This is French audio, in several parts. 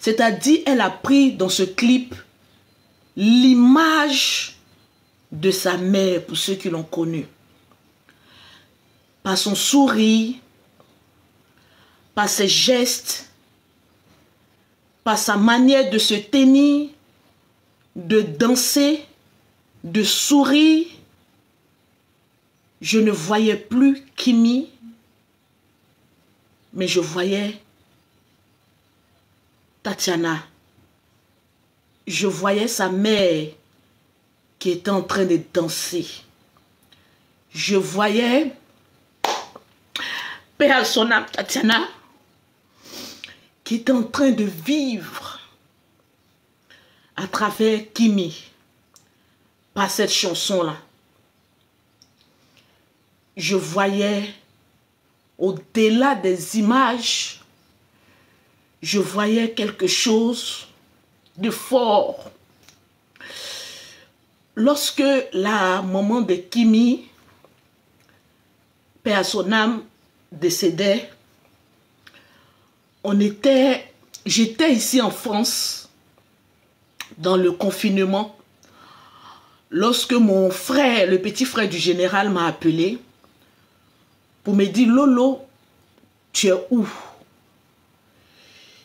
C'est-à-dire, elle a pris dans ce clip l'image de sa mère, pour ceux qui l'ont connue. Par son sourire, par ses gestes, par sa manière de se tenir, de danser, de sourire. Je ne voyais plus Kimi, mais je voyais Tatiana. Je voyais sa mère qui était en train de danser. Je voyais paix à son âme, Tatiana, qui était en train de vivre à travers Kimi, par cette chanson-là. Je voyais, au-delà des images, je voyais quelque chose de fort. Lorsque la maman de Kimi, paix à son âme, décédait, j'étais ici en France, dans le confinement, lorsque mon frère, le petit frère du général, m'a appelé pour me dire, Lolo, tu es où?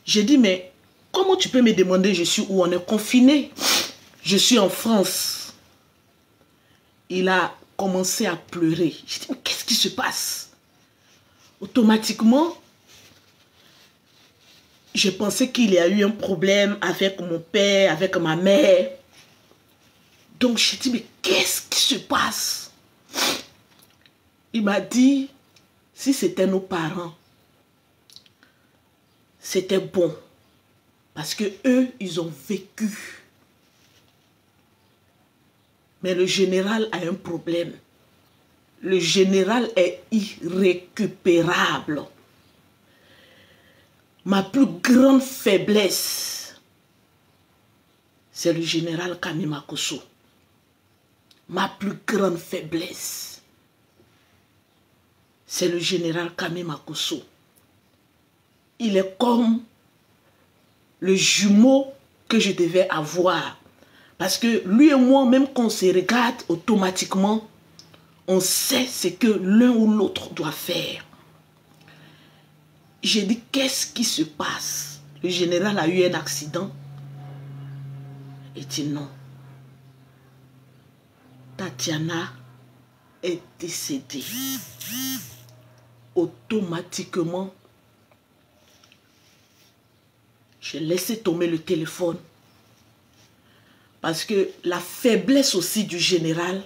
J'ai dit, mais comment tu peux me demander je suis où? On est confiné. Je suis en France. Il a commencé à pleurer. J'ai dit, mais qu'est-ce qui se passe? Automatiquement, j'ai pensé qu'il y a eu un problème avec mon père, avec ma mère. Donc j'ai dit, mais qu'est-ce qui se passe? Il m'a dit, si c'était nos parents, c'était bon. Parce que eux, ils ont vécu. Mais le général a un problème. Le général est irrécupérable. Ma plus grande faiblesse, c'est le général Kami Makosso. Ma plus grande faiblesse, c'est le général Kami Makosso. Il est comme le jumeau que je devais avoir. Parce que lui et moi, même quand on se regarde automatiquement, on sait ce que l'un ou l'autre doit faire. J'ai dit, qu'est-ce qui se passe? Le général a eu un accident. Il dit non. Tatiana est décédée. Automatiquement, j'ai laissé tomber le téléphone. Parce que la faiblesse aussi du général,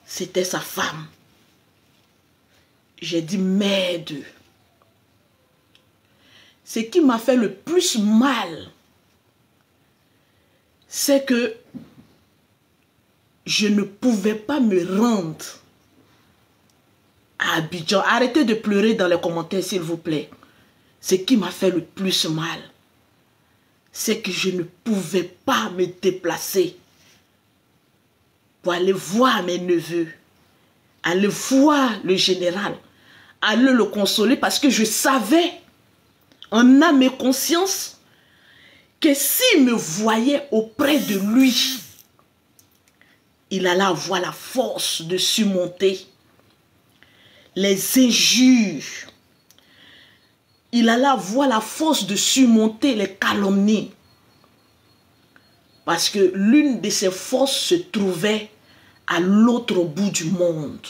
c'était sa femme. J'ai dit, merde. Ce qui m'a fait le plus mal, c'est que je ne pouvais pas me rendre à Abidjan. Arrêtez de pleurer dans les commentaires, s'il vous plaît. Ce qui m'a fait le plus mal, c'est que je ne pouvais pas me déplacer pour aller voir mes neveux, aller voir le général, aller le consoler, parce que je savais en âme et conscience que s'il me voyait auprès de lui, il allait avoir la force de surmonter les injures. Il allait avoir la force de surmonter les calomnies. Parce que l'une de ses forces se trouvait à l'autre bout du monde.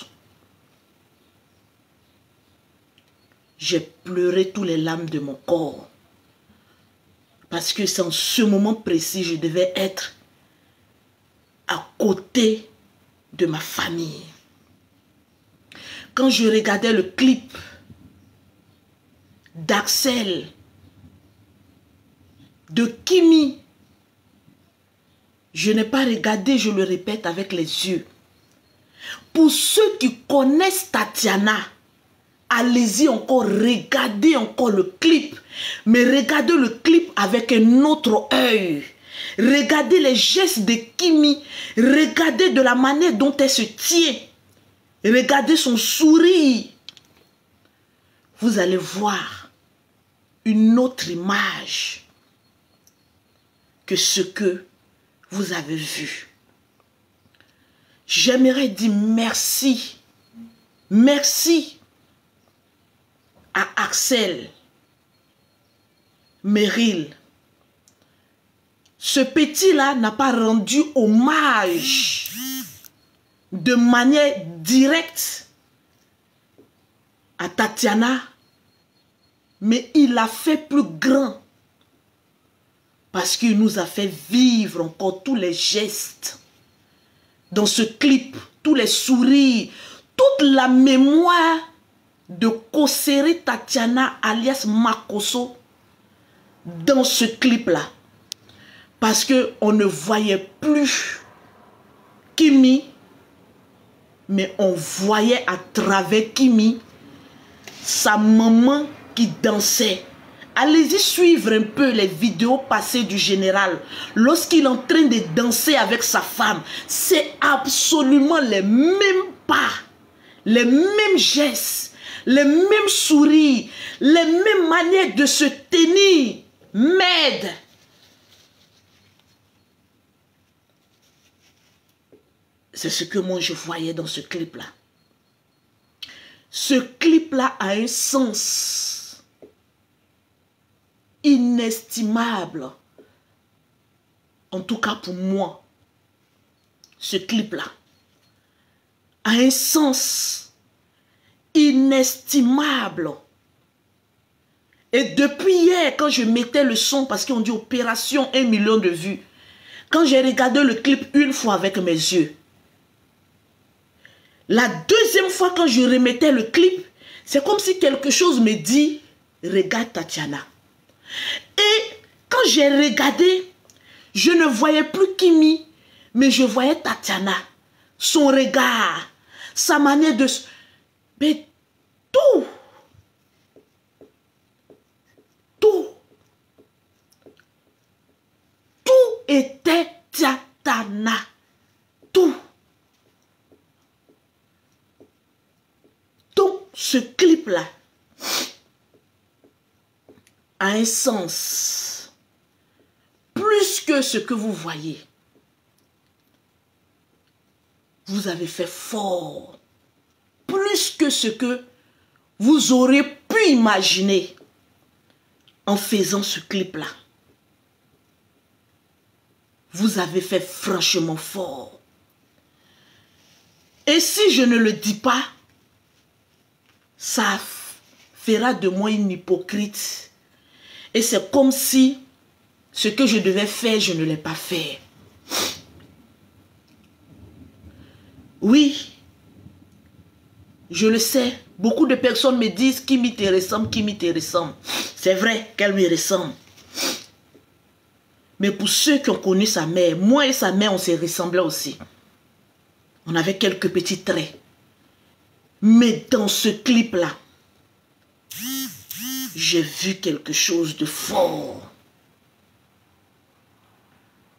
J'ai pleuré tous les larmes de mon corps. Parce que c'est en ce moment précis, je devais être à côté de ma famille. Quand je regardais le clip d'Axel, de Kimi, je n'ai pas regardé, je le répète avec les yeux. Pour ceux qui connaissent Tatiana, allez-y encore, regardez encore le clip. Mais regardez le clip avec un autre œil. Regardez les gestes de Kimi. Regardez de la manière dont elle se tient. Regardez son sourire. Vous allez voir une autre image que ce que vous avez vu. J'aimerais dire merci. Merci à Axel, Meryl. Ce petit-là n'a pas rendu hommage de manière directe à Tatiana, mais il l'a fait plus grand parce qu'il nous a fait vivre encore tous les gestes dans ce clip, tous les sourires, toute la mémoire de Kosere Tatiana alias Makoso dans ce clip-là. Parce qu'on ne voyait plus Kimi, mais on voyait à travers Kimi sa maman qui dansait. Allez-y suivre un peu les vidéos passées du général. Lorsqu'il est en train de danser avec sa femme, c'est absolument les mêmes pas, les mêmes gestes, les mêmes sourires, les mêmes manières de se tenir. M'aide. C'est ce que moi je voyais dans ce clip-là. Ce clip-là a un sens inestimable. En tout cas pour moi, ce clip-là a un sens inestimable. Et depuis hier, quand je mettais le son, parce qu'on dit opération 1 million de vues, quand j'ai regardé le clip une fois avec mes yeux, la deuxième fois quand je remettais le clip, c'est comme si quelque chose me dit, regarde Tatiana. Et quand j'ai regardé, je ne voyais plus Kimi, mais je voyais Tatiana. Son regard, sa manière de... Mais tout était Tatiana. Tout. Donc, ce clip-là a un sens. Plus que ce que vous voyez. Vous avez fait fort. Plus que ce que vous aurez pu imaginer en faisant ce clip-là. Vous avez fait franchement fort. Et si je ne le dis pas, ça fera de moi une hypocrite. Et c'est comme si ce que je devais faire, je ne l'ai pas fait. Oui, je le sais. Beaucoup de personnes me disent Kimi te ressemble, Kimi te ressemble. C'est vrai qu'elle me ressemble. Mais pour ceux qui ont connu sa mère, moi et sa mère, on se ressemblait aussi. On avait quelques petits traits. Mais dans ce clip-là, j'ai vu quelque chose de fort.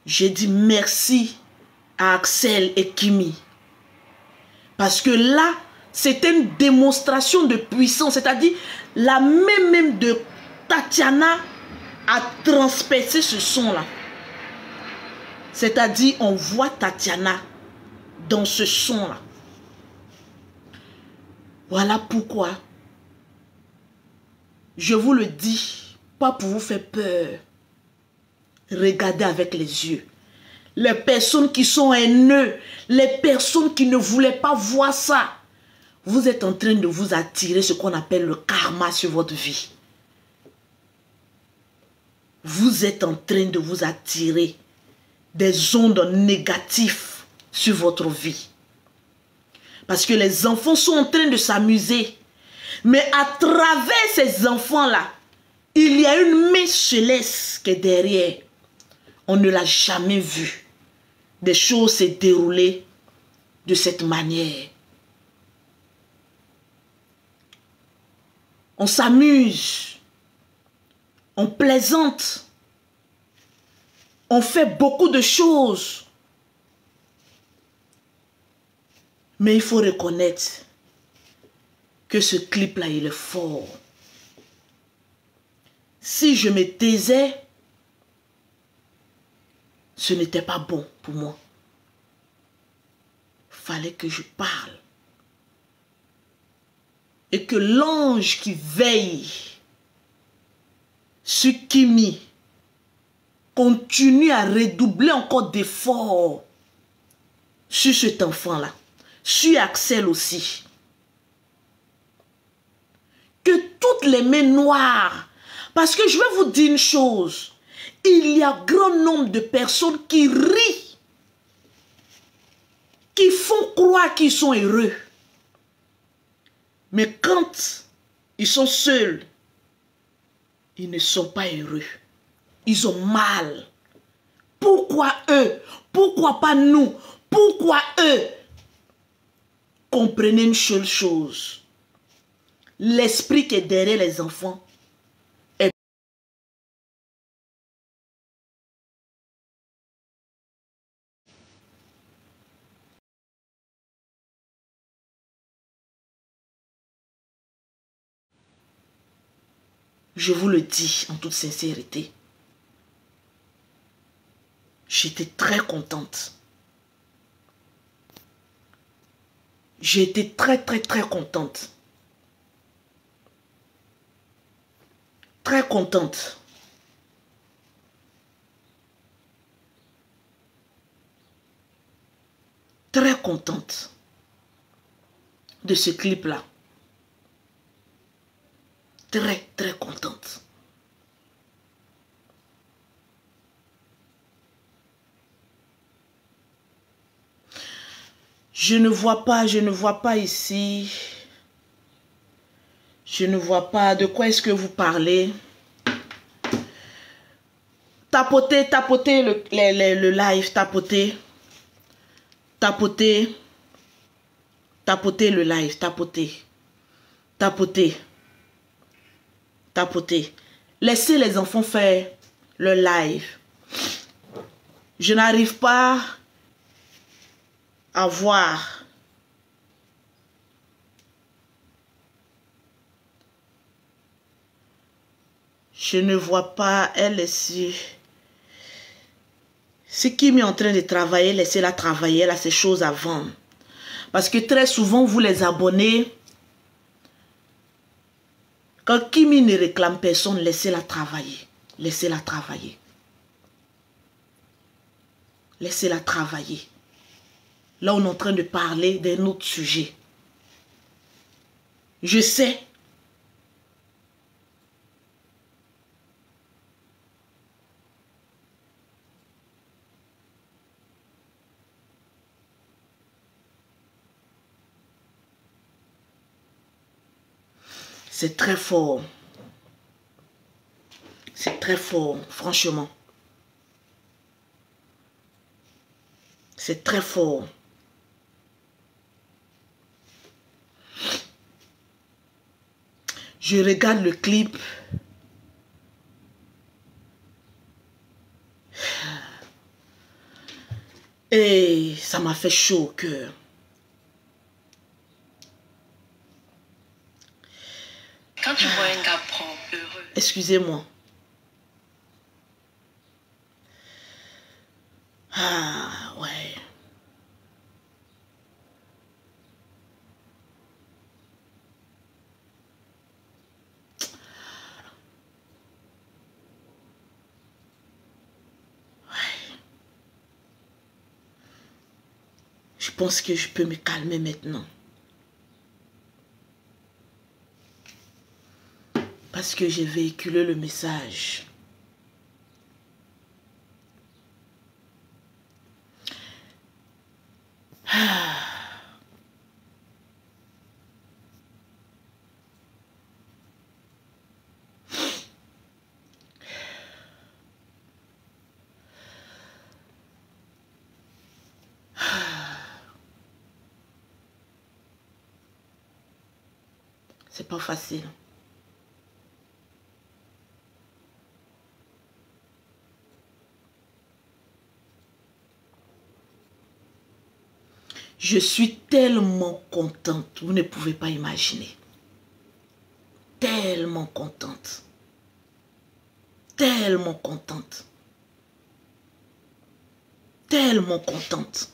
J'ai dit merci à Axel et Kimi. Parce que là, c'était une démonstration de puissance. C'est-à-dire, la main même de Tatiana a transpercé ce son-là. C'est-à-dire, on voit Tatiana dans ce son-là. Voilà pourquoi je vous le dis, pas pour vous faire peur. Regardez avec les yeux. Les personnes qui sont haineux, les personnes qui ne voulaient pas voir ça, vous êtes en train de vous attirer ce qu'on appelle le karma sur votre vie. Vous êtes en train de vous attirer des ondes négatives sur votre vie. Parce que les enfants sont en train de s'amuser. Mais à travers ces enfants-là, il y a une main céleste qui est derrière. On ne l'a jamais vu. Des choses s'est déroulées de cette manière. On s'amuse. On plaisante. On fait beaucoup de choses. Mais il faut reconnaître que ce clip-là, il est fort. Si je me taisais, ce n'était pas bon pour moi. Fallait que je parle. Et que l'ange qui veille sur Kimi continue à redoubler encore d'efforts sur cet enfant-là. Sur Axel aussi. Que toutes les mains noires, parce que je vais vous dire une chose, il y a grand nombre de personnes qui rient, qui font croire qu'ils sont heureux. Mais quand ils sont seuls, ils ne sont pas heureux. Ils ont mal. Pourquoi eux? Pourquoi pas nous? Pourquoi eux? Comprenez une seule chose. L'esprit qui est derrière les enfants est... Je vous le dis en toute sincérité. J'étais très contente. J'ai été très contente. Très contente. Très contente de ce clip-là. Très contente. Je ne vois pas ici. Je ne vois pas de quoi est-ce que vous parlez. Tapotez le live, tapotez le live, tapotez. Laissez les enfants faire le live. Je n'arrive pas à voir. Je ne vois pas, elle est sur... Ce qui m'est en train de travailler, laissez-la travailler, elle a ses choses à vendre. Parce que très souvent, vous les abonnés, quand Kimi ne réclame personne, laissez-la travailler. Laissez-la travailler. Laissez-la travailler. Là, on est en train de parler d'un autre sujet. Je sais. C'est très fort. C'est très fort, franchement. C'est très fort. Je regarde le clip. Et ça m'a fait chaud au cœur. Quand tu vois un gars heureux. Excusez-moi. Ah, ouais. Je pense que je peux me calmer maintenant. Parce que j'ai véhiculé le message. C'est pas facile. Je suis tellement contente, vous ne pouvez pas imaginer. Tellement contente. tellement contente. Tellement contente.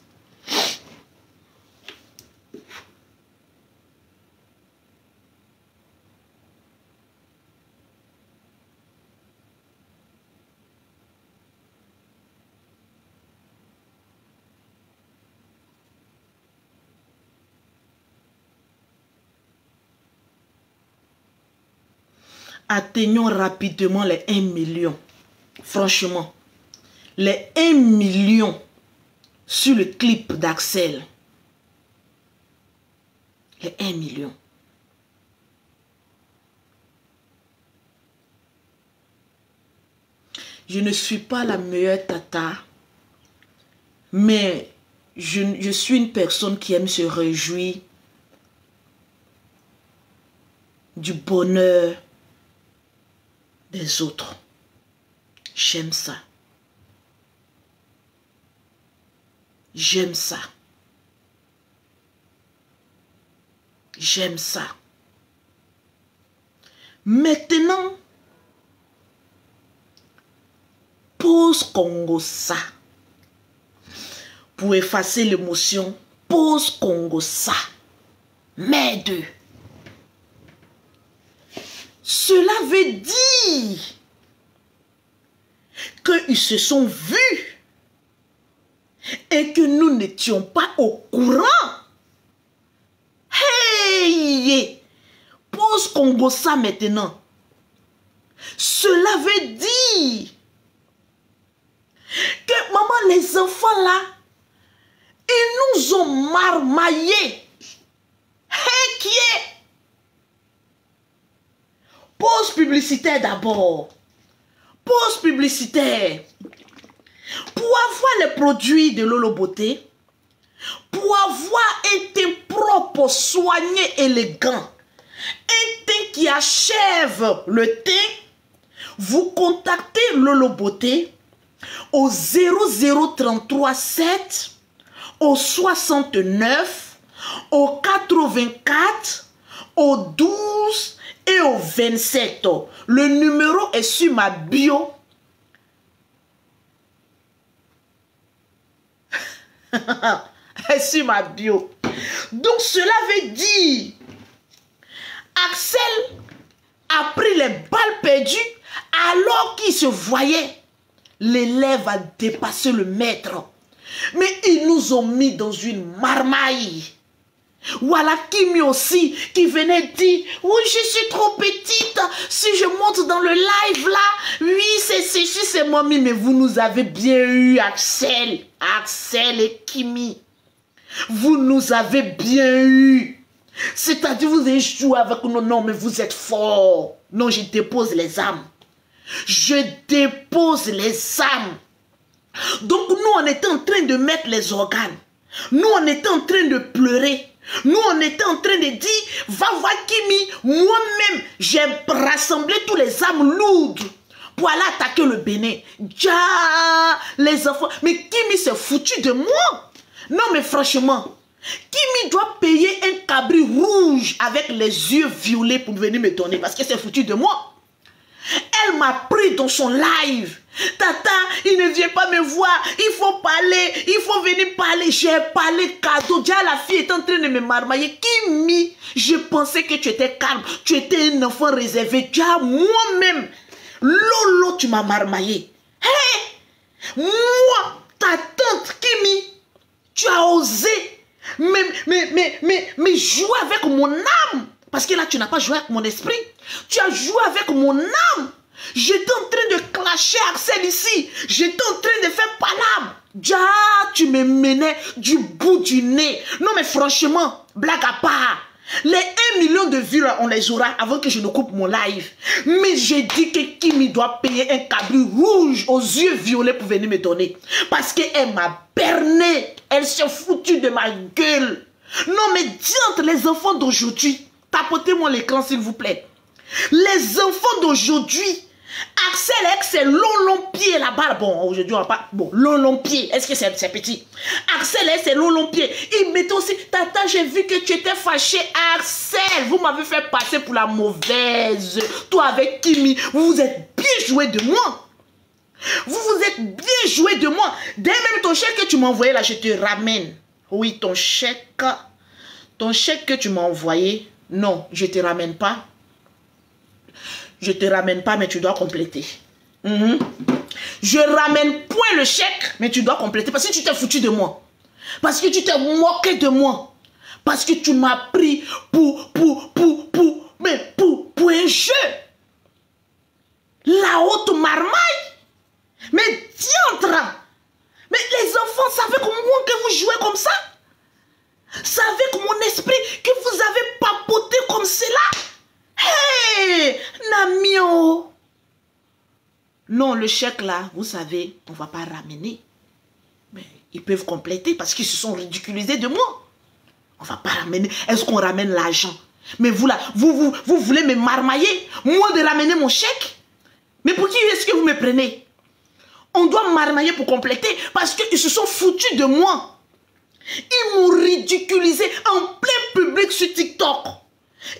Atteignons rapidement les 1 million. Franchement, les 1 million sur le clip d'Axel. Les 1 million. Je ne suis pas la meilleure tata, mais je suis une personne qui aime se réjouir du bonheur des autres. J'aime ça. J'aime ça. J'aime ça. Maintenant, pose Congo ça. Pour effacer l'émotion, pose Congo ça. M'aide. Cela veut dire qu'ils se sont vus et que nous n'étions pas au courant. Hey! Pose Congo ça maintenant. Cela veut dire que maman, les enfants là, ils nous ont marmaillés. Hey, qui est? Pause publicitaire d'abord. Pause publicitaire. Pour avoir les produits de Lolo Beauté, pour avoir un teint propre, soigné, élégant, un teint qui achève le teint, vous contactez Lolo Beauté au 0033 7, au 69, au 84, au 12 et au 27. Le numéro est sur ma bio. Est sur ma bio. Donc cela veut dire Axel a pris les balles perdues alors qu'il se voyait. L'élève a dépassé le maître. Mais ils nous ont mis dans une marmaille. Voilà Kimi aussi qui venait dire oui je suis trop petite, si je monte dans le live là, oui c'est mamie. Mais vous nous avez bien eu Axel et Kimi, vous nous avez bien eu, c'est-à-dire vous avez joué avec nous. Non mais vous êtes forts. Non, je dépose les âmes, je dépose les âmes. Donc nous on était en train de mettre les organes, nous on était en train de pleurer. Nous, on était en train de dire, va voir Kimi. Moi-même, j'ai rassemblé tous les âmes lourdes pour aller attaquer le Bénin. Ja, les enfants. Mais Kimi s'est foutu de moi. Non, mais franchement, Kimi doit payer un cabri rouge avec les yeux violets pour venir me donner parce qu'elle s'est foutu de moi. Elle m'a pris dans son live. Tata, il ne vient pas me voir. Il faut parler. Il faut venir parler. J'ai parlé cadeau. Déjà, la fille est en train de me marmailler. Kimi, je pensais que tu étais calme. Tu étais un enfant réservé. Déjà, moi-même, Lolo, tu m'as marmaillé. Hé, moi, ta tante Kimi, tu as osé mais jouer avec mon âme. Parce que là, tu n'as pas joué avec mon esprit. Tu as joué avec mon âme. J'étais en train de clasher Axel ici. J'étais en train de faire palabre. Ja, tu me menais du bout du nez. Non mais franchement, blague à part. Les 1 million de vues, on les aura avant que je ne coupe mon live. Mais j'ai dit que Kimi doit payer un cabri rouge aux yeux violets pour venir me donner. Parce qu'elle m'a berné. Elle s'est foutue de ma gueule. Non mais diantre, les enfants d'aujourd'hui. Tapotez-moi l'écran s'il vous plaît. Les enfants d'aujourd'hui, Axel avec ses longs pieds là-bas. Bon, aujourd'hui on va pas. Bon, long pieds. Est-ce que c'est petit? Axel avec ses longs pieds. Il mettait aussi. Tata, j'ai vu que tu étais fâché. Axel, vous m'avez fait passer pour la mauvaise. Toi avec Kimi, vous vous êtes bien joué de moi. aussi jouer de moi. Dès même ton chèque que tu m'as envoyé là, je te ramène. Oui, ton chèque que tu m'as envoyé, non, je ne te ramène pas. Je ne te ramène pas, mais tu dois compléter. Je ramène point le chèque, mais tu dois compléter parce que tu t'es foutu de moi. Parce que tu t'es moqué de moi. Parce que tu m'as pris pour un jeu. La haute marmaille. Mais diantre. Mais les enfants savaient comment que vous jouez comme ça. Savez que mon esprit, que vous avez papoté comme cela. Hey, Namio. Non, le chèque là, vous savez, on ne va pas ramener. Mais ils peuvent compléter parce qu'ils se sont ridiculisés de moi. On ne va pas ramener. Est-ce qu'on ramène l'argent? Mais vous là, vous voulez me marmailler? Moi de ramener mon chèque? Mais pour qui est-ce que vous me prenez? On doit marmailler pour compléter parce qu'ils se sont foutus de moi. Ils m'ont ridiculisé en plein public sur TikTok.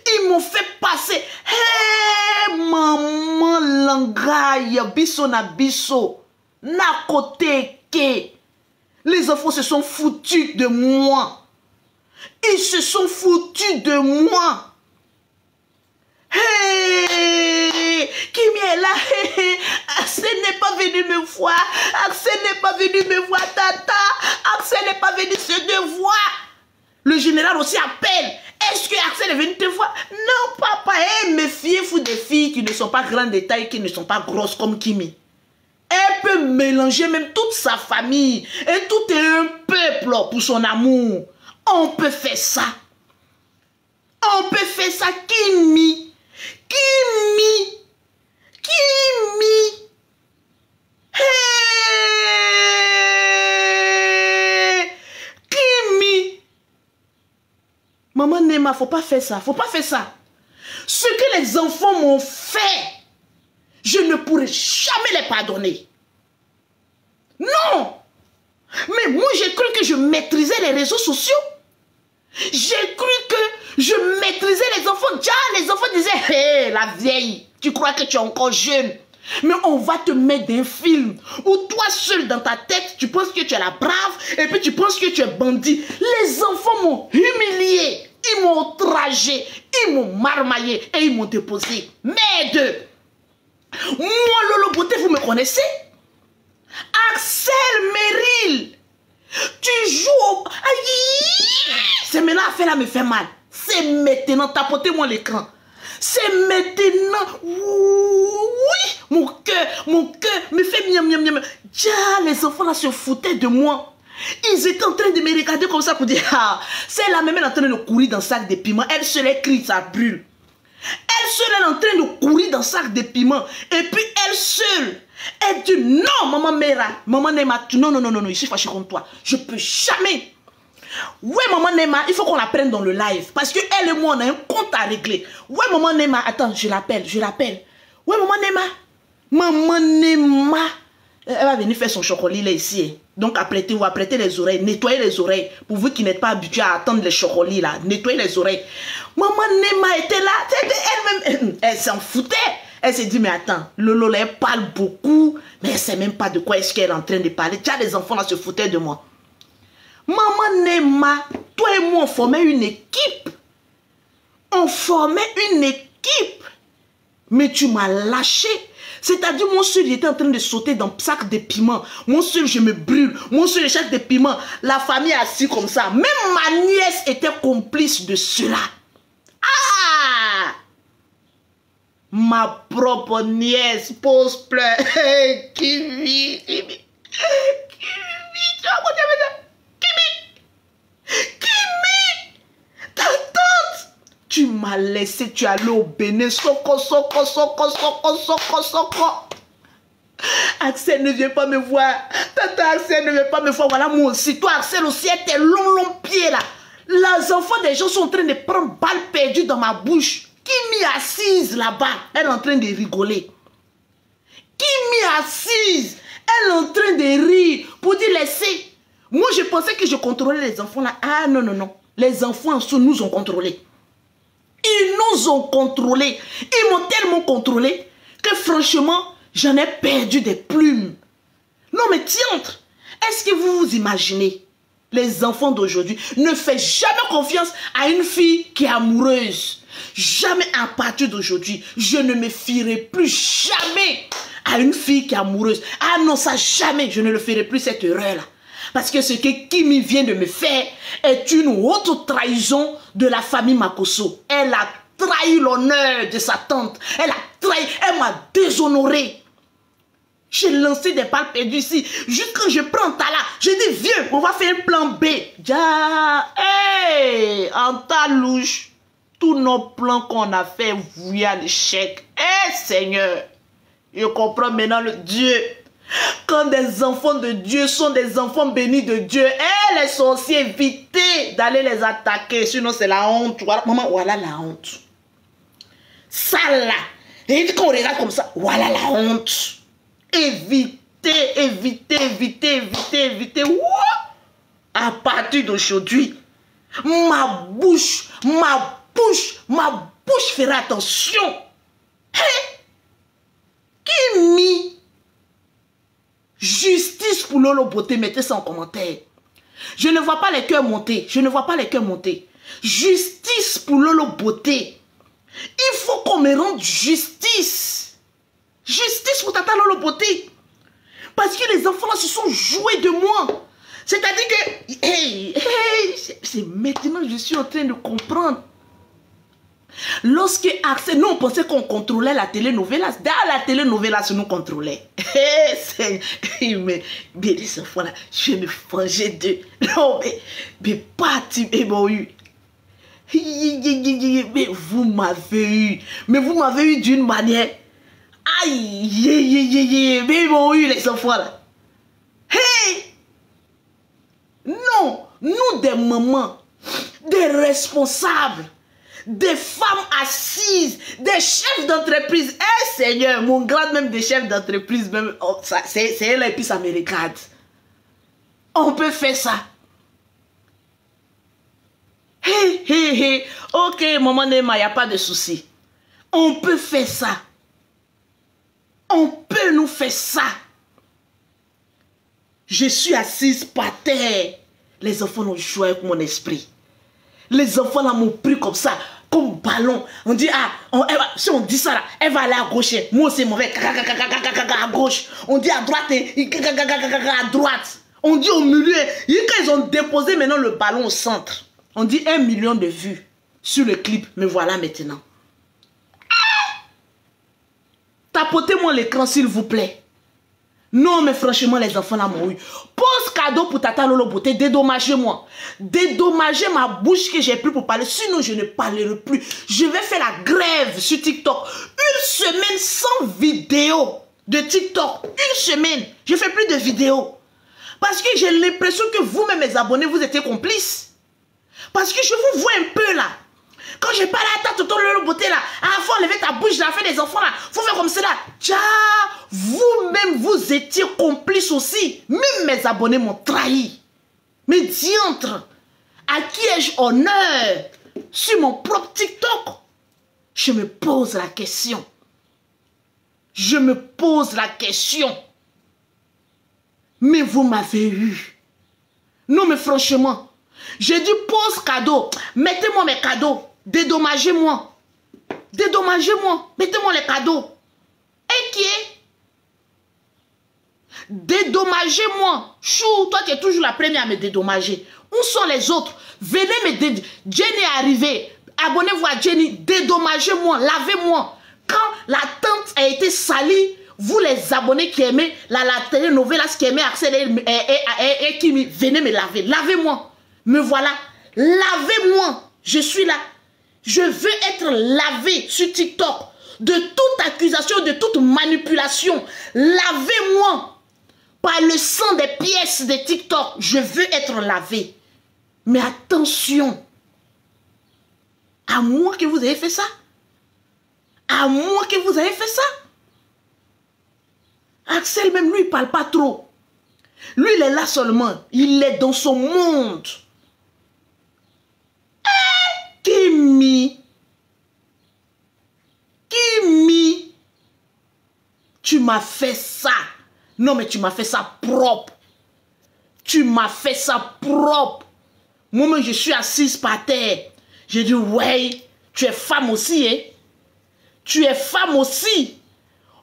Ils m'ont fait passer. Hey, maman langaille, biso na biso. Na côté ke. Les enfants se sont foutus de moi. Ils se sont foutus de moi. Hey, Kimi est là. Hey, Axel n'est pas venu me voir. Axel n'est pas venu me voir, tata. Axel n'est pas venu se devoir. Le général aussi appelle. Est-ce que Axel est venu te voir? Non, papa. Hey, méfiez-vous des filles qui ne sont pas grandes de taille, qui ne sont pas grosses comme Kimi. Elle peut mélanger même toute sa famille. Et tout est un peuple pour son amour. On peut faire ça. On peut faire ça. Kimi. Kimi. Kimi. Hey. Kimi. Maman Nema, faut pas faire ça. Faut pas faire ça. Ce que les enfants m'ont fait, je ne pourrai jamais les pardonner. Non. Mais moi, j'ai cru que je maîtrisais les réseaux sociaux. J'ai cru que je maîtrisais les enfants. Déjà, les enfants disaient, hé, la vieille, tu crois que tu es encore jeune. Mais on va te mettre un film où toi seul dans ta tête, tu penses que tu es la brave et puis tu penses que tu es bandit. Les enfants m'ont humilié, ils m'ont outragé, ils m'ont marmaillé et ils m'ont déposé. Merde. Moi, Lolo Beauté, vous me connaissez? Axel Merrill, tu joues au... C'est maintenant l'affaire là me fait mal. C'est maintenant, tapotez-moi l'écran. C'est maintenant, oui, mon cœur me fait miam miam miam. Déjà, les enfants là se foutaient de moi. Ils étaient en train de me regarder comme ça pour dire, ah, c'est la même, elle est en train de courir dans le sac de piment. Elle se les crie, ça brûle. Elle seule est en train de courir dans le sac de piment. Et puis elle seule, elle dit, non, maman Mera, maman Nema, non, je suis fâchée contre toi. Je peux jamais. Ouais, maman Nema, il faut qu'on la prenne dans le live. Parce que elle et moi, on a un compte à régler. Ouais, maman Nema, attends, je l'appelle. Ouais, maman Nema. Elle va venir faire son chocolat là ici. Donc apprêtez-vous, apprêtez les oreilles, nettoyez les oreilles. Pour vous qui n'êtes pas habitués à attendre les chocolats là, nettoyez les oreilles. Maman Nema était là, elle-même, elle s'en foutait. Elle s'est dit, mais attends, Lolo là, elle parle beaucoup, mais elle ne sait même pas de quoi est-ce qu'elle est en train de parler. Tiens, les enfants là se foutaient de moi. Maman Nema, toi et moi, on formait une équipe. On formait une équipe. Mais tu m'as lâché. C'est-à-dire, mon seul, j'étais en train de sauter dans le sac de piment. Mon seul, je me brûle. Mon seul, le sac de piment. La famille assis comme ça. Même ma nièce était complice de cela. Ah! Ma propre nièce pose pleurs. Kimi. Ta tante. Tu m'as laissé, tu es allé au Bénin. Soko. Axel ne vient pas me voir. Tata Axel ne vient pas me voir. Voilà moi aussi. Toi Axel aussi, tes longs pieds là. Les enfants des gens sont en train de prendre balle perdue dans ma bouche. Kimi assise là-bas, elle est en train de rigoler. Kimi assise, elle est en train de rire pour dire laissez. Moi je pensais que je contrôlais les enfants là. Ah non. Les enfants nous ont contrôlés. Ils nous ont contrôlés. Ils m'ont tellement contrôlé que franchement, j'en ai perdu des plumes. Non, mais diantre, est-ce que vous vous imaginez, les enfants d'aujourd'hui ne font jamais confiance à une fille qui est amoureuse. Jamais à partir d'aujourd'hui, je ne me fierai plus jamais à une fille qui est amoureuse. Ah non, ça jamais, je ne le ferai plus cette erreur-là. Parce que ce que Kimi vient de me faire est une haute trahison de la famille Makosso. Elle a trahi l'honneur de sa tante. Elle a trahi, elle m'a déshonoré. J'ai lancé des balles perdues ici. Juste quand je prends Tala, je dis viens, on va faire un plan B. Ja, hey, en talouche, tous nos plans qu'on a fait vouillent à l'échec. Eh Seigneur, je comprends maintenant le Dieu. Quand des enfants de Dieu sont des enfants bénis de Dieu, eh, les sorciers, évitez d'aller les attaquer, sinon c'est la honte. Voilà, maman, voilà la honte. Ça là, et quand on regarde comme ça, voilà la honte. Évitez, évitez, évitez, évitez, évitez. Ouah! À partir d'aujourd'hui, ma bouche fera attention. Hey! Kimi, justice pour Lolo Beauté, mettez ça en commentaire. Je ne vois pas les cœurs monter. Je ne vois pas les cœurs monter. Justice pour Lolo Beauté. Il faut qu'on me rende justice. Justice pour Tata Lolo Beauté. Parce que les enfants là se sont joués de moi. C'est-à-dire que... Hey, c'est maintenant que je suis en train de comprendre. Lorsque Axel, nous on pensait qu'on contrôlait la télénovelas. Dans la télénovelas, nous contrôlait. Mais les enfants là, je vais me venger d'eux. Non, mais pas bon eu. Mais vous m'avez eu. Mais vous m'avez eu d'une manière. Aïe, mais ils m'ont eu les enfants là. Hey! Non, nous des mamans, des responsables, des femmes assises, des chefs d'entreprise. Eh Seigneur, mon grade même des chefs d'entreprise, même, oh, c'est elle et puis ça me regarde. On peut faire ça. Hey. Ok, maman Nema, il n'y a pas de souci. On peut faire ça. On peut nous faire ça. Je suis assise par terre. Les enfants ont joué avec mon esprit. Les enfants là m'ont pris comme ça, comme ballon. On dit, si on dit ça là, elle va aller à gauche. Moi c'est mauvais. À gauche. On dit à droite, à droite. On dit au milieu. Quand ils ont déposé maintenant le ballon au centre, on dit 1 million de vues sur le clip. Mais voilà maintenant. Tapotez-moi l'écran s'il vous plaît. Non mais franchement les enfants là m'ont eu. Pose cadeau pour Tata Lolo Beauté. Dédommagez-moi. Dédommagez ma bouche que j'ai pris pour parler. Sinon je ne parlerai plus. Je vais faire la grève sur TikTok. Une semaine sans vidéo de TikTok. Une semaine. Je fais plus de vidéos. Parce que j'ai l'impression que vous-même mes abonnés vous étiez complices. Parce que je vous vois un peu là. Quand je parle à ta Toto Lolo Beauté là, faut enlever ta bouche, la fait des enfants là, faut faire comme cela. Tcha, vous-même vous étiez complices aussi. Même mes abonnés m'ont trahi. Mais diantre, à qui ai-je honneur sur mon propre TikTok? Je me pose la question. Je me pose la question. Mais vous m'avez eu. Non mais franchement, j'ai dit pose cadeau. Mettez-moi mes cadeaux. Dédommagez-moi. Dédommagez-moi. Mettez-moi les cadeaux. Et qui est? Dédommagez-moi. Chou, toi tu es toujours la première à me dédommager. Où sont les autres? Venez me dédommager. Jenny est arrivée. Abonnez-vous à Jenny. Dédommagez-moi. Lavez-moi. Quand la tente a été salie, vous les abonnés qui aimez la télénovelas, qui aimez Axel et Kimi, venez me laver. Lavez-moi. Me voilà. Lavez-moi. Je suis là. Je veux être lavé sur TikTok de toute accusation, de toute manipulation. Lavez-moi par le sang des pièces de TikTok. Je veux être lavé. Mais attention. À moi que vous avez fait ça. À moi que vous avez fait ça. Axel même lui il parle pas trop. Lui il est là seulement. Il est dans son monde. Kimi, tu m'as fait ça. Non, mais tu m'as fait ça propre. Tu m'as fait ça propre. Moi-même, je suis assise par terre. J'ai dit, ouais, tu es femme aussi, hein. Tu es femme aussi.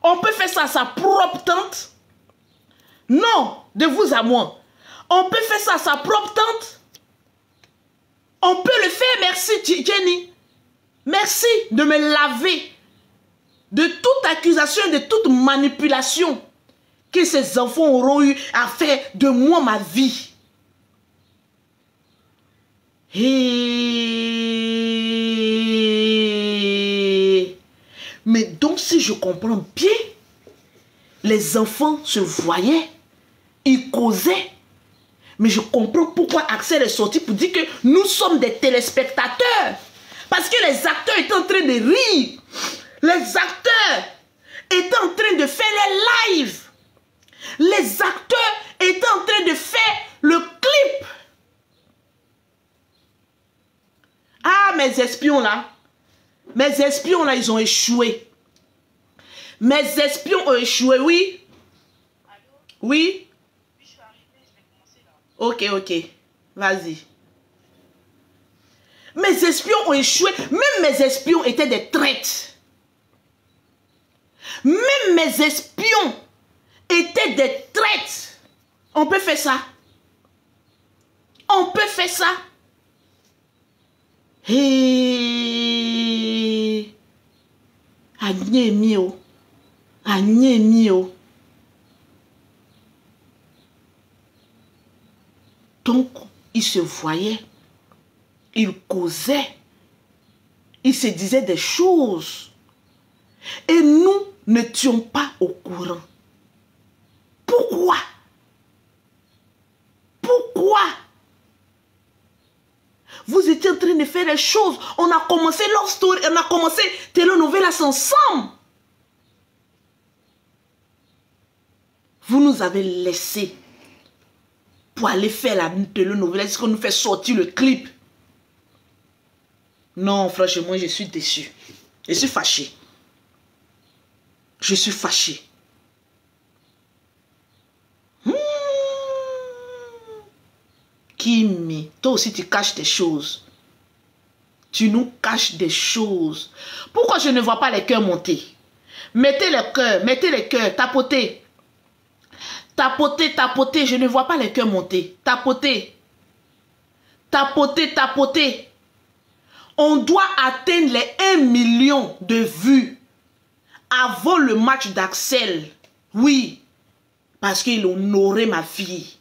On peut faire ça à sa propre tante? Non, de vous à moi. On peut faire ça à sa propre tante? On peut le faire, merci Jenny. Merci de me laver de toute accusation, de toute manipulation que ces enfants auront eu à faire de moi ma vie. Et... Mais donc, si je comprends bien, les enfants se voyaient, ils causaient. Mais je comprends pourquoi Axel est sorti pour dire que nous sommes des téléspectateurs. Parce que les acteurs étaient en train de rire. Les acteurs étaient en train de faire les lives. Les acteurs étaient en train de faire le clip. Ah, mes espions là, ils ont échoué. Mes espions ont échoué, oui. Oui. Ok, vas-y. Mes espions ont échoué. Même mes espions étaient des traîtres. Même mes espions étaient des traîtres. On peut faire ça. On peut faire ça. Hey. Agnemio. Agnemio. Donc, ils se voyaient. Ils causaient. Ils se disaient des choses. Et nous n'étions pas au courant. Pourquoi? Pourquoi? Vous étiez en train de faire les choses. On a commencé Love Story, on a commencé Telenovelas ensemble. Vous nous avez laissés pour aller faire la Telenovelas. Est-ce qu'on nous fait sortir le clip? Non, franchement, je suis déçu. Je suis fâché. Je suis fâché. Kimi, toi aussi tu caches des choses. Tu nous caches des choses. Pourquoi je ne vois pas les cœurs monter? Mettez les cœurs, tapotez. Tapotez, tapotez, je ne vois pas les cœurs monter. Tapotez. Tapotez, tapotez. On doit atteindre les 1 million de vues avant le match d'Axel. Oui, parce qu'il honorait ma fille.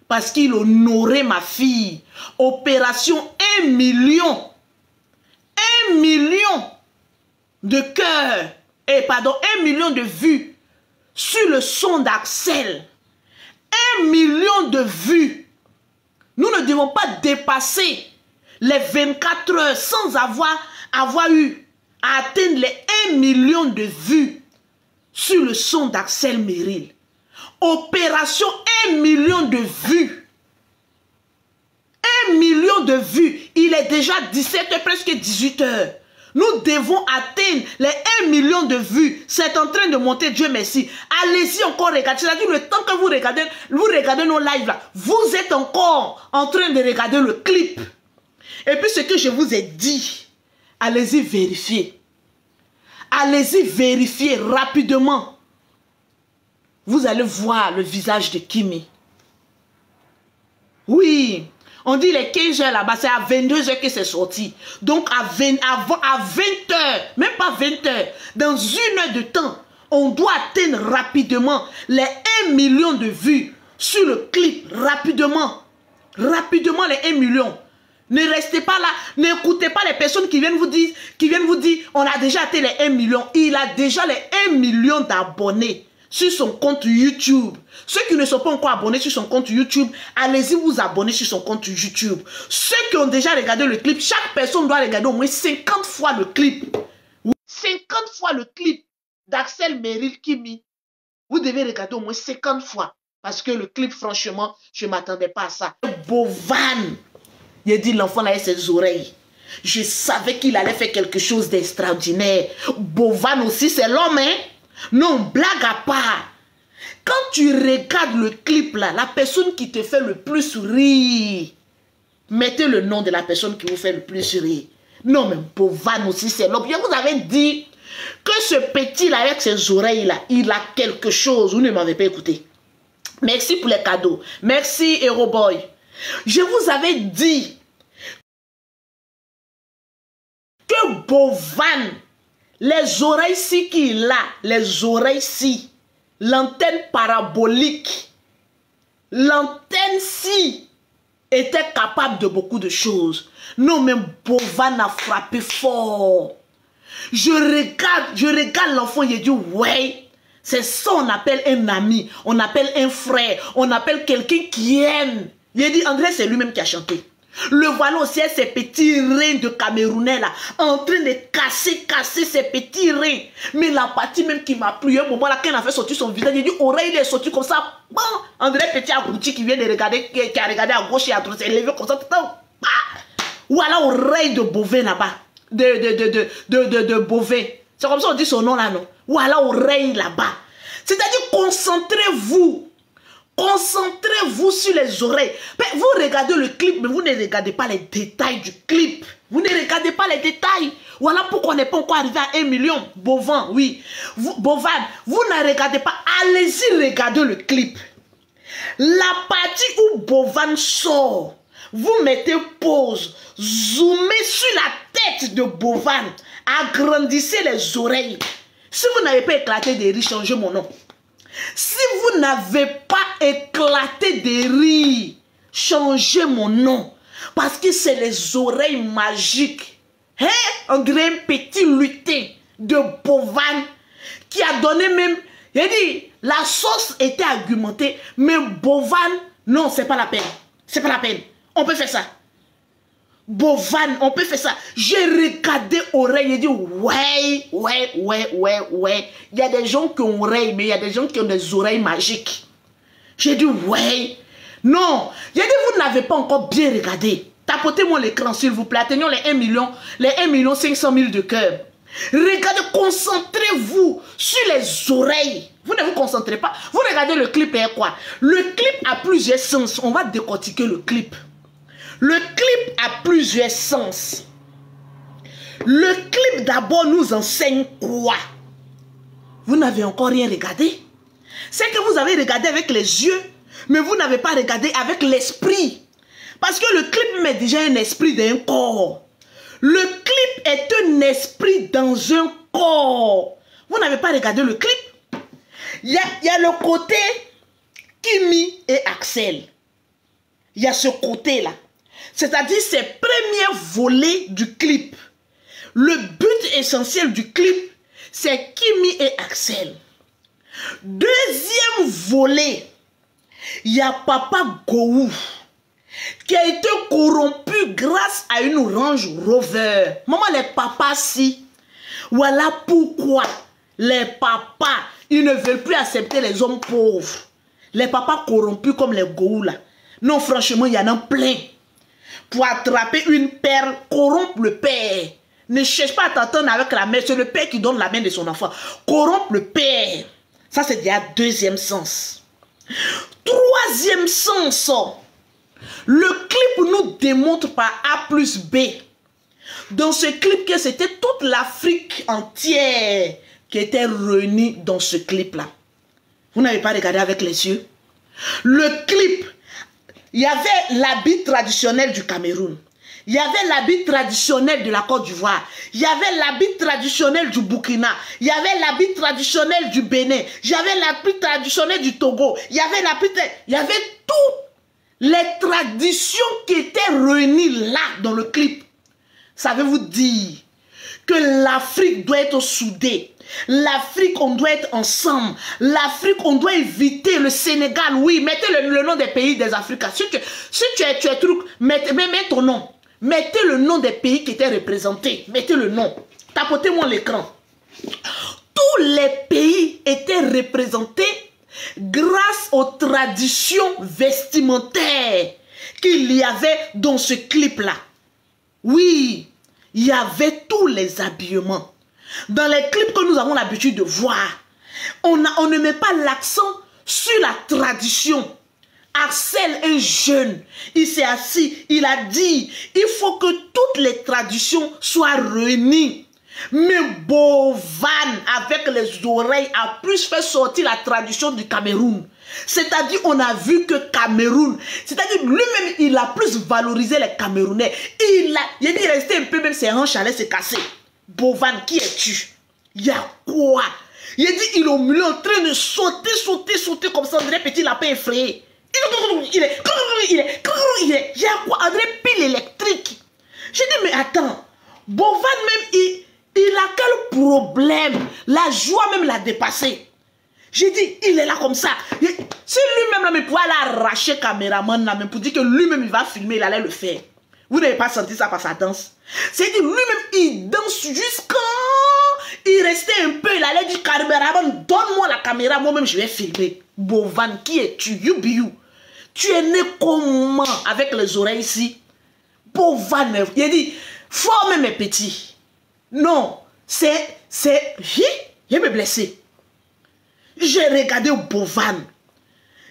Parce qu'il honorait ma fille. Opération 1 million. 1 million de cœurs. Pardon, 1 million de vues sur le son d'Axel. 1 million de vues. Nous ne devons pas dépasser les 24 heures sans avoir eu à atteindre les 1 million de vues sur le son d'Axel Merrill. Opération 1 million de vues. 1 million de vues. Il est déjà 17h, presque 18h. Nous devons atteindre les 1 million de vues. C'est en train de monter, Dieu merci. Allez-y encore regarder. C'est-à-dire le temps que vous regardez nos lives là, vous êtes encore en train de regarder le clip. Et puis ce que je vous ai dit, allez-y vérifier. Allez-y vérifier rapidement. Vous allez voir le visage de Kimi. Oui, on dit les 15 heures là-bas, c'est à 22 heures que c'est sorti. Donc à 20 heures, même pas 20 heures, dans 1 heure de temps, on doit atteindre rapidement les 1 million de vues sur le clip. Rapidement. Rapidement les 1 million. Ne restez pas là, n'écoutez pas les personnes qui viennent vous dire, on a déjà atteint les 1 million. Il a déjà les 1 million d'abonnés sur son compte YouTube. Ceux qui ne sont pas encore abonnés sur son compte YouTube, allez-y vous abonner sur son compte YouTube. Ceux qui ont déjà regardé le clip, chaque personne doit regarder au moins 50 fois le clip. 50 fois le clip d'Axel Merrill Kimi. Vous devez regarder au moins 50 fois. Parce que le clip, franchement, je ne m'attendais pas à ça. Bovan. Il a dit l'enfant là avec ses oreilles. Je savais qu'il allait faire quelque chose d'extraordinaire. Bovan aussi, c'est l'homme, hein? Non, blague à part. Quand tu regardes le clip là, la personne qui te fait le plus rire, mettez le nom de la personne qui vous fait le plus rire. Non, mais Bovan aussi, c'est l'homme. Je vous avais dit que ce petit là, avec ses oreilles là, il a quelque chose. Vous ne m'avez pas écouté. Merci pour les cadeaux. Merci, Hero Boy. Je vous avais dit que Bovan, les oreilles-ci qu'il a, les oreilles-ci, l'antenne parabolique, l'antenne-ci était capable de beaucoup de choses. Non, mais Bovan a frappé fort. Je regarde l'enfant, il dit, ouais, c'est ça on appelle un ami, on appelle un frère, on appelle quelqu'un qui aime. Il dit, André, c'est lui-même qui a chanté. Le voilà aussi, ces petits reins de Camerounais là, en train de casser ces petits reins. Mais la partie même qui m'a plu, un moment là, quand il a fait sortir son visage, il dit, oreille, il est sorti comme ça. Bon, André Petit abouti qui vient de regarder, qui a regardé à gauche et à droite, s'est levé comme ça. Voilà, oreille de bovin là-bas. De bovin. C'est comme ça on dit son nom là, non? Voilà, oreille là-bas. C'est-à-dire, concentrez-vous. Concentrez-vous sur les oreilles. Mais vous regardez le clip, mais vous ne regardez pas les détails du clip. Vous ne regardez pas les détails. Voilà pourquoi on n'est pas encore arrivé à 1 million. Bovan, oui. Bovan, vous ne regardez pas. Allez-y, regardez le clip. La partie où Bovan sort, vous mettez pause, zoomez sur la tête de Bovan, agrandissez les oreilles. Si vous n'avez pas éclaté des rires, changez mon nom. Si vous n'avez pas éclaté des rires, changez mon nom. Parce que c'est les oreilles magiques. Hein? On dirait un petit lutin de Bovan qui a donné même... Il dit, la sauce était argumentée, mais Bovan, non, c'est pas la peine. C'est pas la peine. On peut faire ça. Bovan, on peut faire ça. J'ai regardé oreille et dit ouais. Il y a des gens qui ont oreilles, mais il y a des gens qui ont des oreilles magiques. J'ai dit ouais. Non. J'ai dit vous n'avez pas encore bien regardé. Tapotez-moi l'écran s'il vous plaît. Atteignons les 1 million 500 000 de cœur. Regardez, concentrez-vous sur les oreilles. Vous ne vous concentrez pas. Vous regardez le clip et quoi? Le clip a plusieurs sens. On va décortiquer le clip. Le clip a plusieurs sens. Le clip d'abord nous enseigne quoi? Vous n'avez encore rien regardé. C'est que vous avez regardé avec les yeux, mais vous n'avez pas regardé avec l'esprit. Parce que le clip met déjà un esprit dans un corps. Le clip est un esprit dans un corps. Vous n'avez pas regardé le clip. Il y a le côté Kimi et Axel. Il y a ce côté-là. C'est-à-dire ces premiers volets du clip. Le but essentiel du clip, c'est Kimi et Axel. Deuxième volet, il y a Papa Gowou qui a été corrompu grâce à une Range Rover. Maman, les papas, si. Voilà pourquoi les papas, ils ne veulent plus accepter les hommes pauvres. Les papas corrompus comme les Gowou là. Non, franchement, il y en a plein. Pour attraper une perle, corrompre le père. Ne cherche pas à t'entendre avec la mère. C'est le père qui donne la main de son enfant. Corrompre le père. Ça, c'est déjà deuxième sens. Troisième sens. Le clip nous démontre par A plus B. Dans ce clip, que c'était toute l'Afrique entière qui était réunie dans ce clip-là. Vous n'avez pas regardé avec les yeux? Le clip, il y avait l'habit traditionnel du Cameroun. Il y avait l'habit traditionnel de la Côte d'Ivoire. Il y avait l'habit traditionnel du Burkina. Il y avait l'habit traditionnel du Bénin. Il y avait l'habit traditionnel du Togo. Il y avait toutes les traditions qui étaient réunies là dans le clip. Savez-vous dire que l'Afrique doit être soudée? L'Afrique, on doit être ensemble. L'Afrique, on doit éviter le Sénégal. Oui, mettez le nom des pays des Africains. Si tu es truc, mets ton nom. Mettez le nom des pays qui étaient représentés. Mettez le nom. Tapotez-moi l'écran. Tous les pays étaient représentés grâce aux traditions vestimentaires qu'il y avait dans ce clip-là. Oui, il y avait tous les habillements. Dans les clips que nous avons l'habitude de voir, on ne met pas l'accent sur la tradition. Axel est jeune, il s'est assis, il a dit, il faut que toutes les traditions soient réunies. Mais Bovan, avec les oreilles, a plus fait sortir la tradition du Cameroun. C'est-à-dire, on a vu que Cameroun, c'est-à-dire lui-même, il a plus valorisé les Camerounais. Il est resté un peu, même ses hanches allaient se casser. Bovan, qui es-tu? Il y a quoi? Il dit, il est au milieu en train de sauter comme ça, on dirait petit lapin effrayé. Il y a quoi? On dirait pile électrique. J'ai dit, mais attends, Bovan même, il a quel problème? La joie même l'a dépassé. J'ai dit, il est là comme ça. Si lui-même, là, mais pouvait l'arracher caméraman, là, même pour dire que lui-même, il va filmer, il allait le faire. Vous n'avez pas senti ça par sa danse? C'est dit, lui-même, il danse jusqu'à... Il restait un peu, il allait dire, caméraman, donne-moi la caméra, moi-même, je vais filmer. Bovan, qui es-tu? You be you. Tu es né comment? Avec les oreilles ici. Bovan, il dit, forme mes petits. Non, il me blessé. J'ai regardé Bovan.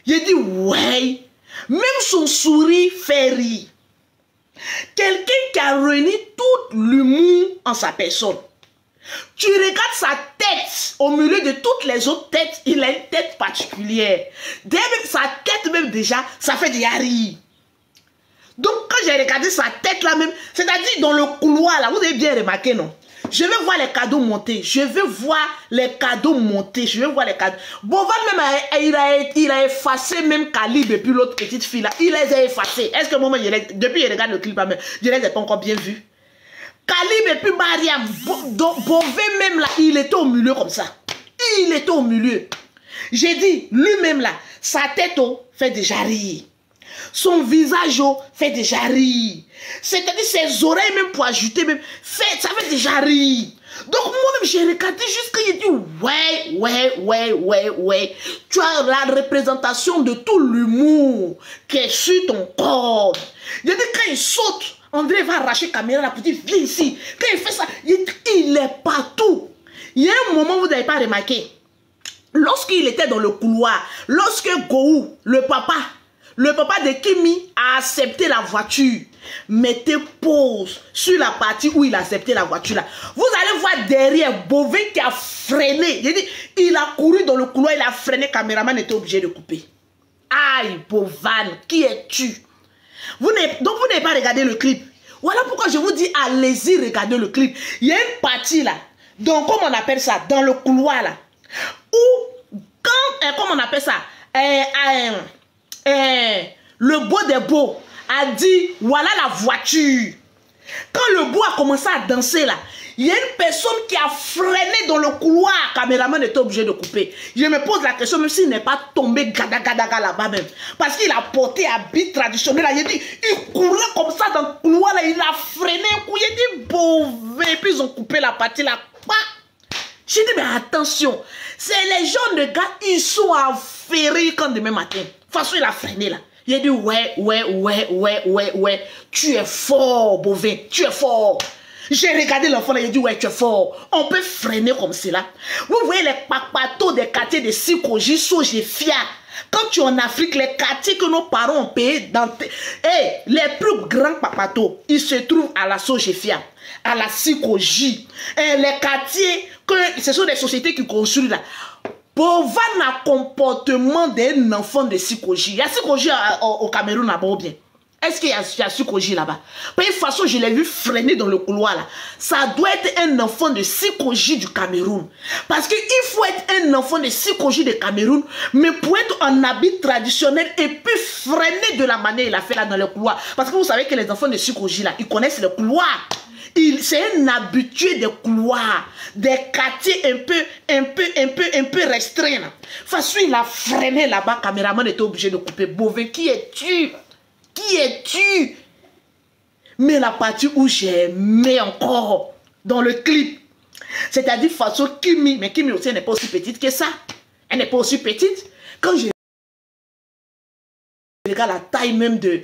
J'ai dit, ouais, même son sourire fait rire. Quelqu'un qui a réuni tout l'humour en sa personne. Tu regardes sa tête, au milieu de toutes les autres têtes, il a une tête particulière. Même sa tête même déjà, ça fait déjà rire. Donc quand j'ai regardé sa tête là même, c'est-à-dire dans le couloir là, vous avez bien remarqué, non? Je vais voir les cadeaux monter. Je vais voir les cadeaux monter. Je vais voir les cadeaux. Bovan même, il a effacé même Calib et puis l'autre petite fille là. Il les a effacés. Est-ce que moi, depuis que je regarde le clip, je les ai pas encore bien vus. Calib et puis Mariam, Bové même là, il était au milieu comme ça. Il était au milieu. J'ai dit, lui-même là, sa tête fait déjà rire. Son visage fait déjà rire. C'est-à-dire ses oreilles même pour ajouter même, ça fait déjà rire. Donc moi-même j'ai regardé jusqu'à il dit ouais. Tu as la représentation de tout l'humour qui est sur ton corps. Il dit quand il saute, André va arracher la caméra, la petite viens ici. Quand il fait ça, il est partout. Il y a un moment où vous n'avez pas remarqué. Lorsqu'il était dans le couloir, lorsque Gou, le papa de Kimi a accepté la voiture, mettez pause sur la partie où il a accepté la voiture là. Vous allez voir derrière Bové qui a freiné. Il a couru dans le couloir, il a freiné, le caméraman était obligé de couper. Aïe, Bovan, qui es-tu? Donc vous n'avez pas regardé le clip. Voilà pourquoi je vous dis, allez-y regarder le clip. Il y a une partie là, donc comment on appelle ça, dans le couloir là, où, quand, comment on appelle ça, le beau des beaux a dit, voilà la voiture. Quand le beau a commencé à danser là, il y a une personne qui a freiné dans le couloir. Le caméraman était obligé de couper. Je me pose la question, même s'il n'est pas tombé gada là-bas même. Parce qu'il a porté habit traditionnel. Il courait comme ça dans le couloir là, il a freiné un coup. Il a dit, Bové, puis ils ont coupé la partie là. J'ai dit, mais attention, c'est les gens de gars, ils sont affairés quand demain matin. De toute façon, il a freiné là. Il a dit, ouais, tu es fort, Bové, tu es fort. J'ai regardé l'enfant là, il a dit, ouais, tu es fort. On peut freiner comme cela. Vous voyez les papatos des quartiers de Sikoji, Sojefia. Quand tu es en Afrique, les quartiers que nos parents ont payés, les plus grands papatos, ils se trouvent à la Sojefia, à la Sikoji. Les quartiers, ce sont des sociétés qui construisent là. Bovan a comportement d'un enfant de Sikoji. Il y a Sikoji au Cameroun là-bas ou bien? Est-ce qu'il y a Sikoji là-bas? De toute façon, je l'ai vu freiner dans le couloir là. Ça doit être un enfant de Sikoji du Cameroun. Parce qu'il faut être un enfant de Sikoji du Cameroun, mais pour être en habit traditionnel et puis freiner de la manière qu'il a fait là dans le couloir. Parce que vous savez que les enfants de Sikoji là, ils connaissent le couloir. C'est un habitué des couloirs, des quartiers un peu restreints. De toute façon, il a freiné là-bas. Le caméraman était obligé de couper. Bové, qui es-tu? Qui es-tu? Mais la partie où j'ai aimé encore dans le clip, c'est-à-dire façon Kimi, mais Kimi aussi, elle n'est pas aussi petite que ça. Elle n'est pas aussi petite. Quand je regarde la taille même de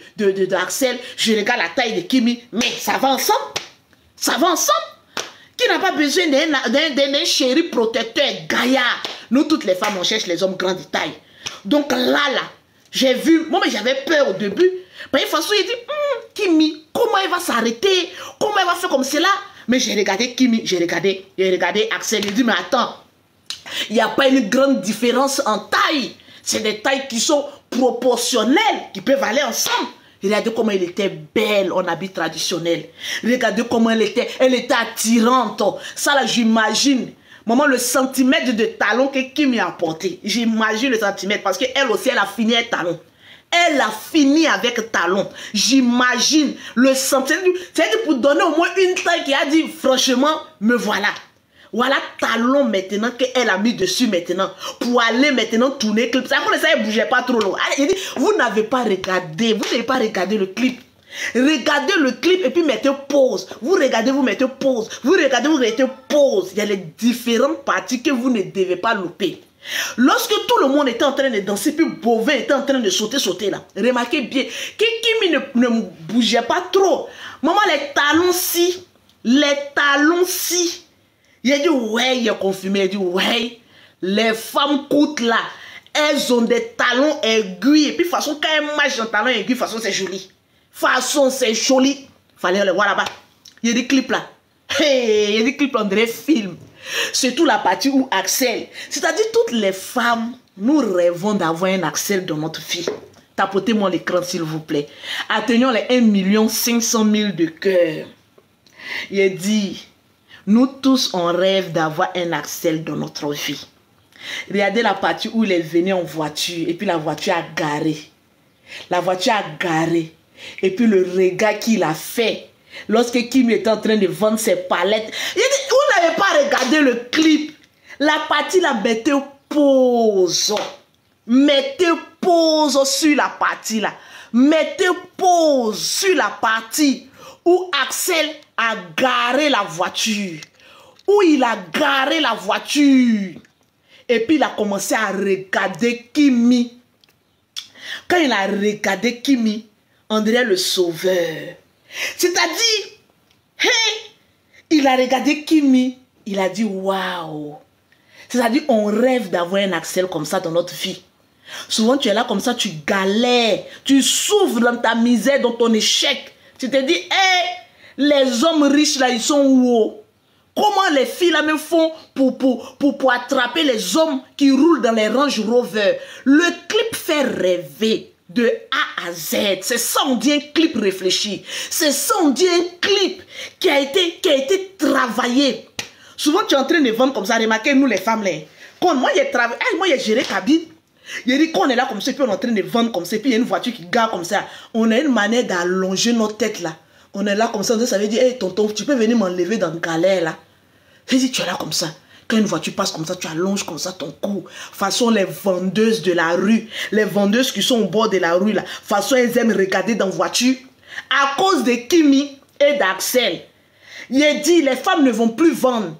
Axel, je regarde la taille de Kimi, mais ça va ensemble. Ça va ensemble. Qui n'a pas besoin d'un chéri protecteur gaillard. Nous, toutes les femmes, on cherche les hommes grands de taille. Donc là, j'ai vu, moi, mais j'avais peur au début. Mais de toute façon, il dit, Kimi, comment elle va s'arrêter? Comment elle va faire comme cela? Mais j'ai regardé Kimi, j'ai regardé Axel. Il dit, mais attends, il n'y a pas une grande différence en taille. C'est des tailles qui sont proportionnelles, qui peuvent aller ensemble. Regardez comment elle était belle en habit traditionnel. Regardez comment elle était attirante. Ça là, j'imagine. Maman, le centimètre de talon que Kimi a apporté. J'imagine le centimètre parce qu'elle aussi, elle a fini avec talon. Elle a fini avec talon. J'imagine le centimètre. C'est-à-dire pour donner au moins une taille qui a dit, franchement, me voilà. Voilà talon maintenant qu'elle a mis dessus maintenant. Pour aller maintenant tourner le clip. Ça, elle ne bougeait pas trop long. Il dit, vous n'avez pas regardé. Vous n'avez pas regardé le clip. Regardez le clip et puis mettez pause. Vous regardez, vous mettez pause. Vous regardez, vous mettez pause. Il y a les différentes parties que vous ne devez pas louper. Lorsque tout le monde était en train de danser, puis Bovin était en train de sauter là. Remarquez bien, Kimi ne bougeait pas trop. Maman, les talons si. Il a dit, ouais, il a confirmé. Il a dit, ouais, les femmes coûtent là. Elles ont des talons aigus. Et puis, de toute façon, quand elles marchent en talons aigus, de toute façon, c'est joli. De toute façon, c'est joli. Fallait le voir là-bas. Il y a des clips là. Hey, il y a des clips, on dirait film. Surtout la partie où Axel. C'est-à-dire, toutes les femmes, nous rêvons d'avoir un Axel dans notre vie. Tapotez-moi l'écran, s'il vous plaît. Atteignons les 1 500 000 de cœur. Il a dit, nous tous, on rêve d'avoir un Axel dans notre vie. Regardez la partie où il est venu en voiture. Et puis la voiture a garé. La voiture a garé. Et puis le regard qu'il a fait. Lorsque Kim était en train de vendre ses palettes. Il dit, vous n'avez pas regardé le clip. La partie là, mettez pause. Mettez pause sur la partie là. Mettez pause sur la partie où Axel a garé la voiture. Où il a garé la voiture. Et puis il a commencé à regarder Kimi. Quand il a regardé Kimi, on dirait le sauveur. C'est-à-dire, hey, il a regardé Kimi, il a dit waouh. C'est-à-dire, on rêve d'avoir un Axel comme ça dans notre vie. Souvent, tu es là comme ça, tu galères, tu souffres dans ta misère, dans ton échec. Tu te dis, hey, les hommes riches là, ils sont où? Comment les filles là même font pour attraper les hommes qui roulent dans les Range Rover? Le clip fait rêver. De A à Z. C'est ça, on dit un clip réfléchi. C'est ça, on dit un clip qui a été travaillé. Souvent, tu es en train de vendre comme ça. Remarquez, nous les femmes, là. Quand moi, j'ai géré cabine. Il dit qu'on est là comme ça, puis on est en train de vendre comme ça, puis il y a une voiture qui gare comme ça. On a une manière d'allonger notre tête là. On est là comme ça, ça veut dire, hey tonton, tu peux venir m'enlever dans une galère là. Je dis, tu es là comme ça. Quand une voiture passe comme ça, tu allonges comme ça ton cou. Façon les vendeuses de la rue, les vendeuses qui sont au bord de la rue là, façon elles aiment regarder dans la voiture. À cause de Kimi et d'Axel, il a dit, les femmes ne vont plus vendre.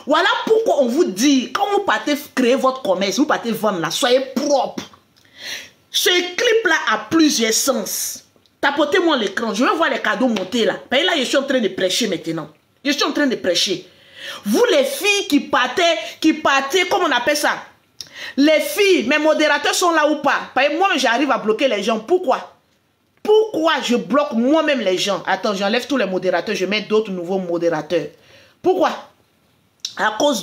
Voilà pourquoi on vous dit, quand vous partez créer votre commerce, vous partez vendre là, soyez propre. Ce clip là a plusieurs sens. Tapotez-moi l'écran, je vais voir les cadeaux monter là. Mais là, je suis en train de prêcher maintenant. Je suis en train de prêcher. Vous les filles qui partaient, comment on appelle ça? Les filles, mes modérateurs sont là ou pas? Parce que moi, j'arrive à bloquer les gens. Pourquoi? Pourquoi je bloque moi-même les gens? Attends, j'enlève tous les modérateurs, je mets d'autres nouveaux modérateurs. Pourquoi? À cause